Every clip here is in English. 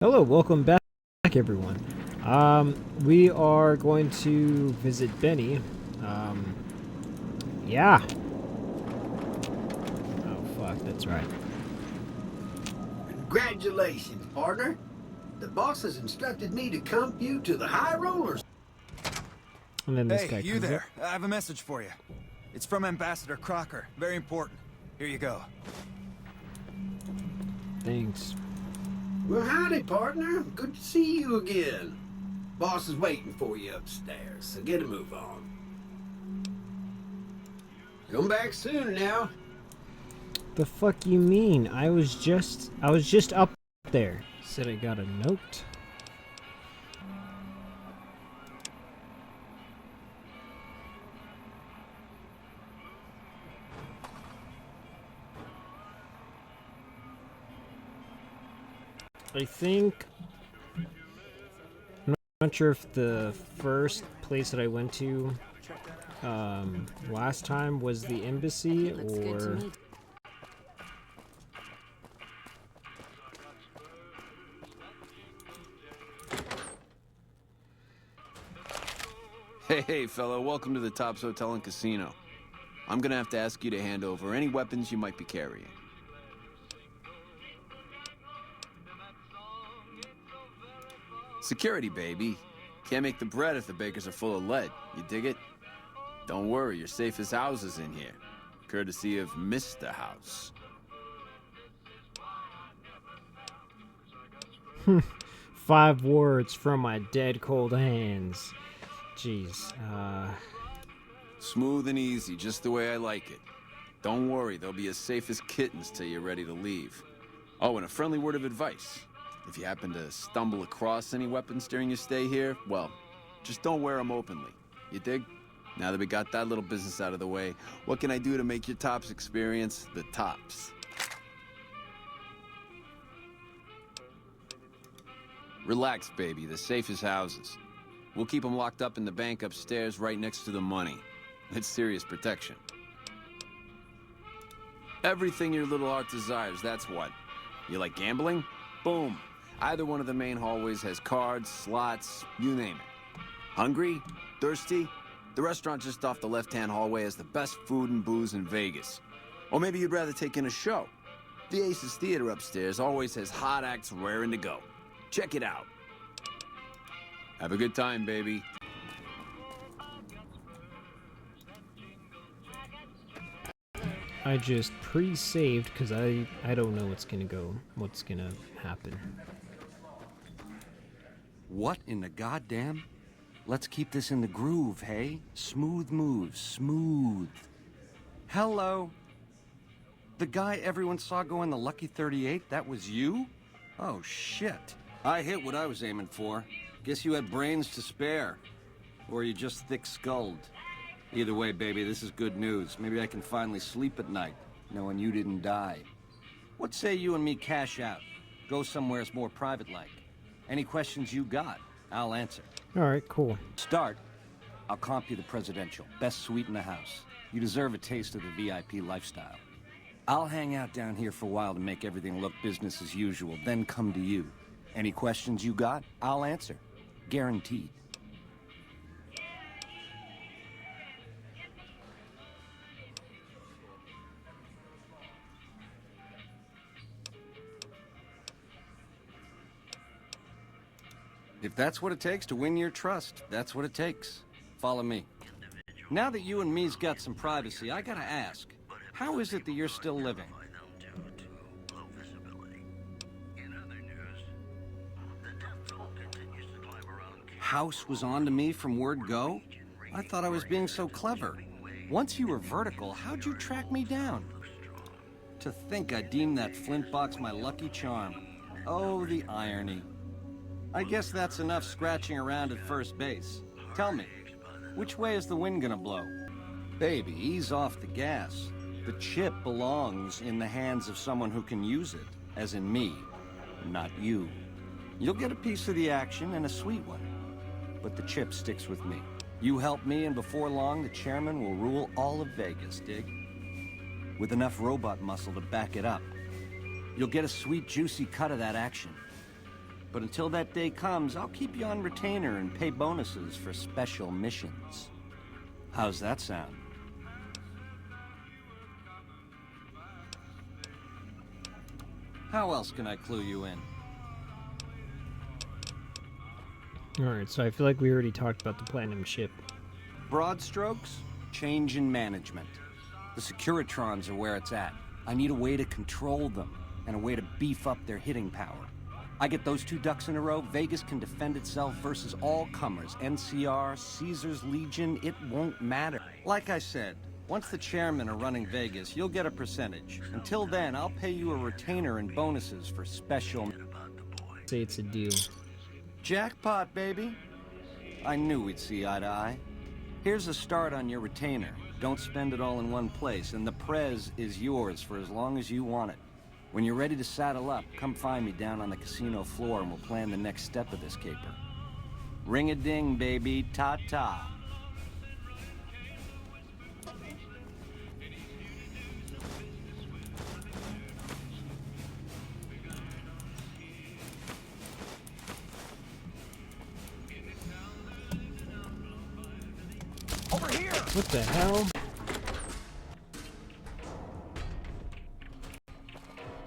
Hello, welcome back, everyone. We are going to visit Benny. Um, yeah. Oh, fuck, that's right. Congratulations, partner. The boss has instructed me to comp you to the high rollers. And then this Hey, guy you comes there. I have a message for you. It's from Ambassador Crocker. Very important. Here you go. up. Thanks. Well, howdy, partner. Good to see you again. Boss is waiting for you upstairs, so get a move on. Come back soon now. The fuck you mean? I was just up there. Said I got a note. I think I'm not sure if the first place that I went to last time was the embassy or Hey, fellow, welcome to the Tops Hotel and Casino. I'm gonna have to ask you to hand over any weapons you might be carrying. Security, baby. Can't make the bread if the bakers are full of lead. You dig it? Don't worry, you're safe as houses in here. Courtesy of Mr. House. 5 words from my dead cold hands. Jeez. Smooth and easy, just the way I like it. Don't worry, they'll be as safe as kittens till you're ready to leave. Oh, and a friendly word of advice. If you happen to stumble across any weapons during your stay here, well, just don't wear them openly. You dig? Now that we got that little business out of the way, what can I do to make your Tops experience the tops? Relax, baby. The safe as houses. We'll keep them locked up in the bank upstairs right next to the money. It's serious protection. Everything your little heart desires, that's what. You like gambling? Boom. Either one of the main hallways has cards, slots, you name it. Hungry? Thirsty? The restaurant just off the left-hand hallway has the best food and booze in Vegas. Or maybe you'd rather take in a show. The Aces Theater upstairs always has hot acts raring to go. Check it out. Have a good time, baby. I just pre-saved because I don't know what's gonna happen. What in the goddamn? Let's keep this in the groove, hey? Smooth moves, smooth. Hello? The guy everyone saw go in the Lucky 38, that was you? Oh, shit. I hit what I was aiming for. Guess you had brains to spare. Or you just thick-skulled. Either way, baby, this is good news. Maybe I can finally sleep at night, knowing you didn't die. What say you and me cash out? Go somewheres more private-like. Any questions you got, I'll answer. Alright, cool. Start. I'll comp you the presidential. Best suite in the house. You deserve a taste of the VIP lifestyle. I'll hang out down here for a while to make everything look business as usual, then come to you. Any questions you got, I'll answer. Guaranteed. If that's what it takes to win your trust, that's what it takes. Follow me. Now that you and me's got some privacy, I gotta ask, how is it that you're still living? House was on to me from word go? I thought I was being so clever. Once you were vertical, how'd you track me down? To think I deemed that flint box my lucky charm. Oh, the irony. I guess that's enough scratching around at first base. Tell me, which way is the wind gonna blow? Baby, ease off the gas. The chip belongs in the hands of someone who can use it, as in me, not you. You'll get a piece of the action and a sweet one. But the chip sticks with me. You help me, and before long, the chairman will rule all of Vegas, dig? With enough robot muscle to back it up. You'll get a sweet, juicy cut of that action. But until that day comes, I'll keep you on retainer and pay bonuses for special missions. How's that sound? How else can I clue you in? Alright, so I feel like we already talked about the Platinum ship. Broad strokes, change in management. The Securitrons are where it's at. I need a way to control them, and a way to beef up their hitting power. I get those two ducks in a row, Vegas can defend itself versus all comers. NCR, Caesar's Legion, it won't matter. Like I said, once the chairmen are running Vegas, you'll get a percentage. Until then, I'll pay you a retainer and bonuses for special... Say it's a deal. Jackpot, baby. I knew we'd see eye to eye. Here's a start on your retainer. Don't spend it all in one place, and the Prez is yours for as long as you want it. When you're ready to saddle up, come find me down on the casino floor and we'll plan the next step of this caper. Ring-a-ding, baby. Ta-ta. Over here! What the hell?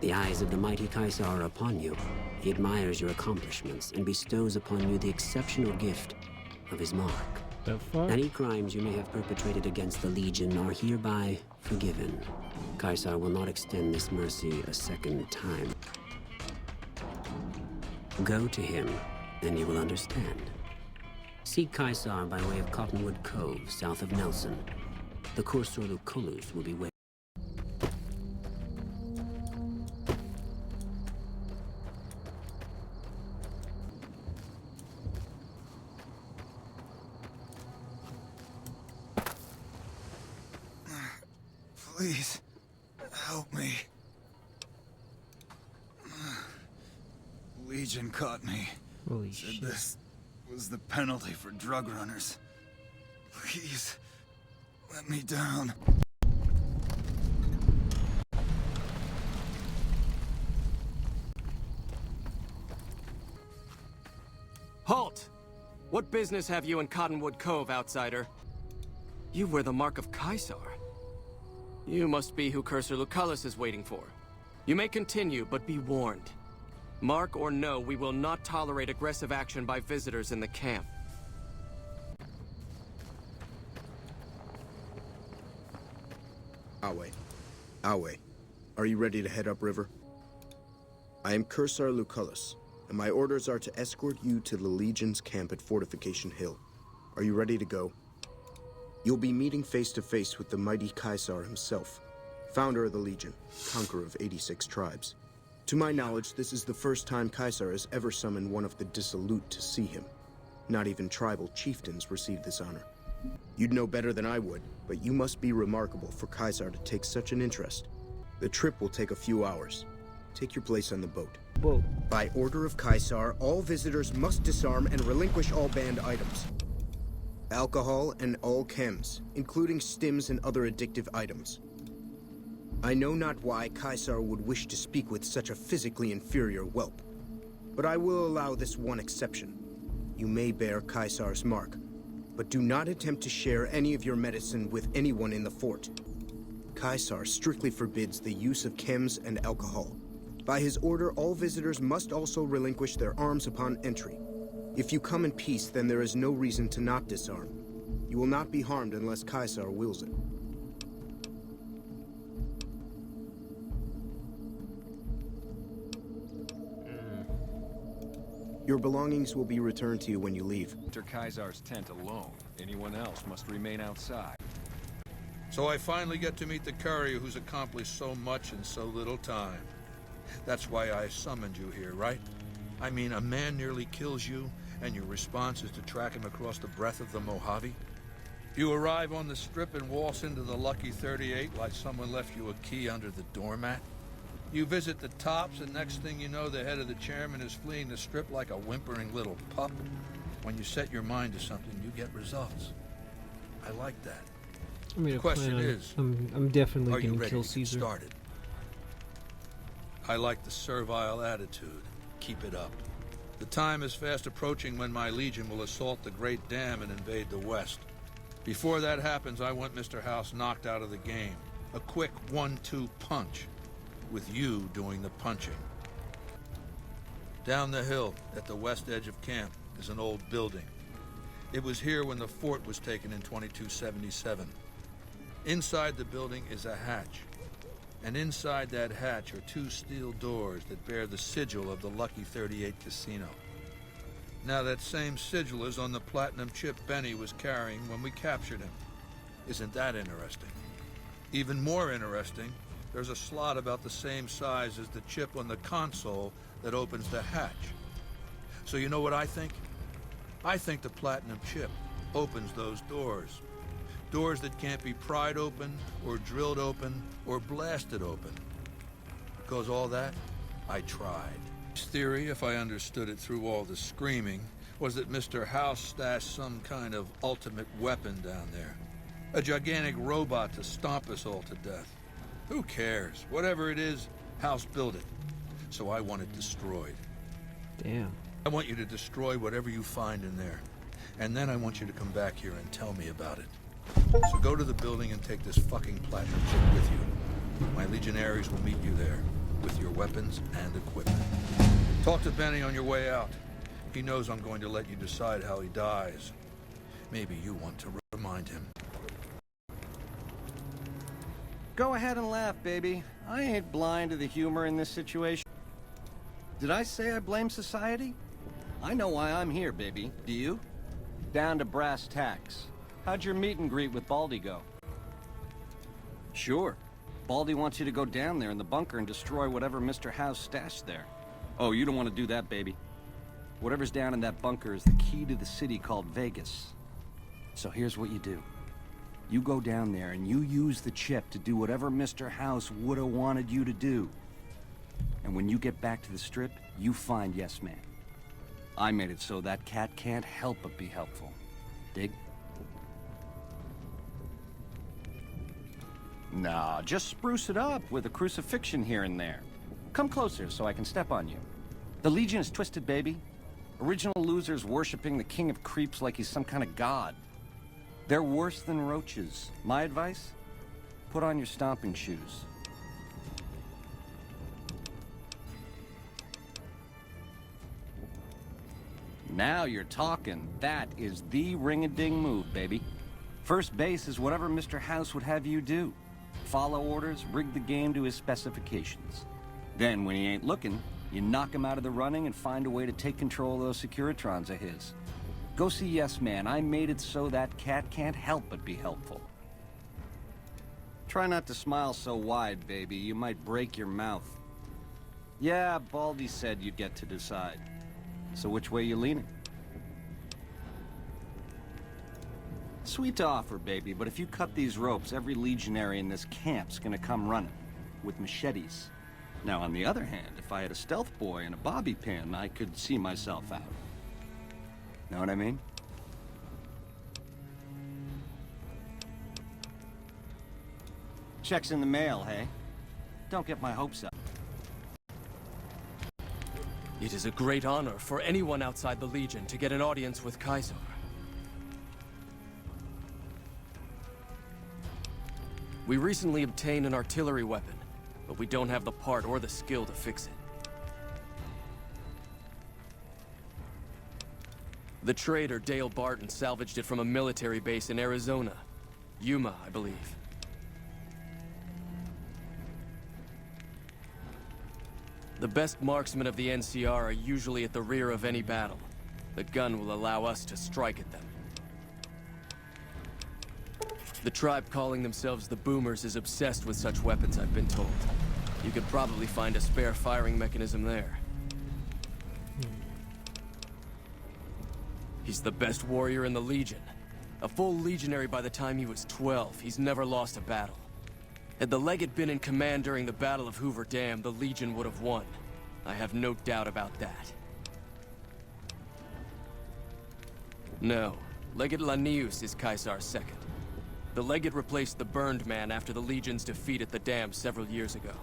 The eyes of the mighty Caesar are upon you. He admires your accomplishments and bestows upon you the exceptional gift of his mark. The fuck? Any crimes you may have perpetrated against the Legion are hereby forgiven. Caesar will not extend this mercy a second time. Go to him, and you will understand. Seek Caesar by way of Cottonwood Cove, south of Nelson. The Cursor Lucullus will be waiting. Please, help me. Legion caught me. Holy Said shit. this was the penalty for drug runners. Please, let me down. Halt! What business have you in Cottonwood Cove, outsider? You wear the mark of Caesar. You must be who Cursor Lucullus is waiting for. You may continue, but be warned. Mark or no, we will not tolerate aggressive action by visitors in the camp. Awe, are you ready to head upriver? I am Cursor Lucullus, and my orders are to escort you to the Legion's camp at Fortification Hill. Are you ready to go? You'll be meeting face to face with the mighty Caesar himself, founder of the Legion, conqueror of 86 tribes. To my knowledge, this is the first time Caesar has ever summoned one of the dissolute to see him. Not even tribal chieftains receive this honor. You'd know better than I would, but you must be remarkable for Caesar to take such an interest. The trip will take a few hours. Take your place on the boat. Whoa. By order of Caesar, all visitors must disarm and relinquish all banned items. Alcohol and all chems, including stims and other addictive items. I know not why Caesar would wish to speak with such a physically inferior whelp, but I will allow this one exception. You may bear Caesar's mark, but do not attempt to share any of your medicine with anyone in the fort. Caesar strictly forbids the use of chems and alcohol. By his order, all visitors must also relinquish their arms upon entry. If you come in peace, then there is no reason to not disarm. You will not be harmed unless Caesar wills it. Your belongings will be returned to you when you leave. Enter Caesar's tent alone. Anyone else must remain outside. So I finally get to meet the courier who's accomplished so much in so little time. That's why I summoned you here, right? I mean, a man nearly kills you, and your response is to track him across the breadth of the Mojave? You arrive on the strip and waltz into the Lucky 38 like someone left you a key under the doormat? You visit the tops, and next thing you know, the head of the chairman is fleeing the strip like a whimpering little pup. When you set your mind to something, you get results. I like that. I mean, The question plan on- is, I'm definitely Are you gonna ready kill to get Caesar. started? I like the servile attitude. Keep it up. The time is fast approaching when my Legion will assault the Great Dam and invade the West. Before that happens, I want Mr. House knocked out of the game. A quick 1-2 punch, with you doing the punching. Down the hill, at the west edge of camp, is an old building. It was here when the fort was taken in 2277. Inside the building is a hatch. And inside that hatch are 2 steel doors that bear the sigil of the Lucky 38 Casino. Now that same sigil is on the platinum chip Benny was carrying when we captured him. Isn't that interesting? Even more interesting, there's a slot about the same size as the chip on the console that opens the hatch. So you know what I think? I think the platinum chip opens those doors. Doors that can't be pried open, or drilled open, or blasted open. Because all that, I tried. His theory, if I understood it through all the screaming, was that Mr. House stashed some kind of ultimate weapon down there. A gigantic robot to stomp us all to death. Who cares? Whatever it is, House built it. So I want it destroyed. Damn. I want you to destroy whatever you find in there. And then I want you to come back here and tell me about it. So go to the building and take this fucking platinum chip with you. My legionaries will meet you there, with your weapons and equipment. Talk to Benny on your way out. He knows I'm going to let you decide how he dies. Maybe you want to remind him. Go ahead and laugh, baby. I ain't blind to the humor in this situation. Did I say I blame society? I know why I'm here, baby. Do you? Down to brass tacks. How'd your meet and greet with Baldy go? Sure. Baldy wants you to go down there in the bunker and destroy whatever Mr. House stashed there. Oh, you don't want to do that, baby. Whatever's down in that bunker is the key to the city called Vegas. So here's what you do. You go down there and you use the chip to do whatever Mr. House would have wanted you to do. And when you get back to the strip, you find Yes Man. I made it so that cat can't help but be helpful. Dig? Nah, just spruce it up with a crucifixion here and there. Come closer so I can step on you. The Legion is twisted, baby. Original losers worshipping the king of creeps like he's some kind of god. They're worse than roaches. My advice? Put on your stomping shoes. Now you're talking. That is the ring-a-ding move, baby. First base is whatever Mr. House would have you do. Follow orders, rig the game to his specifications. Then, when he ain't looking, you knock him out of the running and find a way to take control of those Securitrons of his. Go see Yes Man. I made it so that cat can't help but be helpful. Try not to smile so wide, baby. You might break your mouth. Yeah, Baldy said you'd get to decide. So which way you leaning? Sweet offer, baby, but if you cut these ropes, every legionary in this camp's gonna come running, with machetes. Now, on the other hand, if I had a stealth boy and a bobby pin, I could see myself out. Know what I mean? Check's in the mail, hey? Don't get my hopes up. It is a great honor for anyone outside the Legion to get an audience with Caesar. We recently obtained an artillery weapon, but we don't have the part or the skill to fix it. The trader Dale Barton salvaged it from a military base in Arizona. Yuma, I believe. The best marksmen of the NCR are usually at the rear of any battle. The gun will allow us to strike at them. The tribe calling themselves the Boomers is obsessed with such weapons, I've been told. You could probably find a spare firing mechanism there. He's the best warrior in the Legion. A full legionary by the time he was 12. He's never lost a battle. Had the Legate been in command during the Battle of Hoover Dam, the Legion would have won. I have no doubt about that. No, Legate Lanius is Caesar's second. The Legate replaced the Burned Man after the Legion's defeat at the dam several years ago.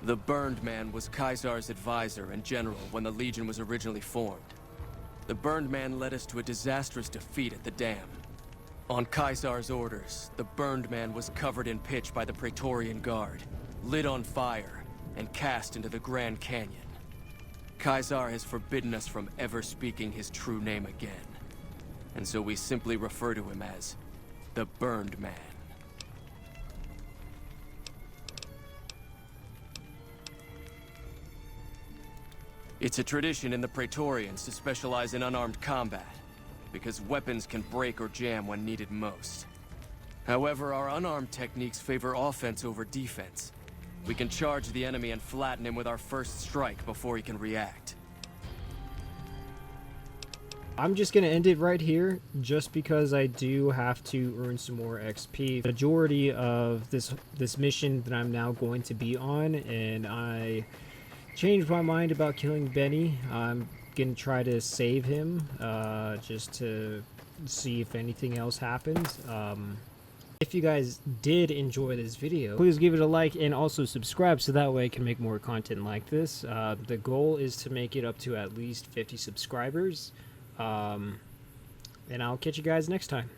The Burned Man was Caesar's advisor and general when the Legion was originally formed. The Burned Man led us to a disastrous defeat at the dam. On Caesar's orders, the Burned Man was covered in pitch by the Praetorian Guard, lit on fire, and cast into the Grand Canyon. Caesar has forbidden us from ever speaking his true name again, and so we simply refer to him as the Burned Man. It's a tradition in the Praetorians to specialize in unarmed combat, because weapons can break or jam when needed most. However, our unarmed techniques favor offense over defense. We can charge the enemy and flatten him with our first strike before he can react. I'm just gonna end it right here, just because I do have to earn some more XP. The majority of this mission that I'm now going to be on, and I changed my mind about killing Benny. I'm gonna try to save him, just to see if anything else happens. If you guys did enjoy this video, please give it a like and also subscribe so that way I can make more content like this. The goal is to make it up to at least 50 subscribers. And I'll catch you guys next time.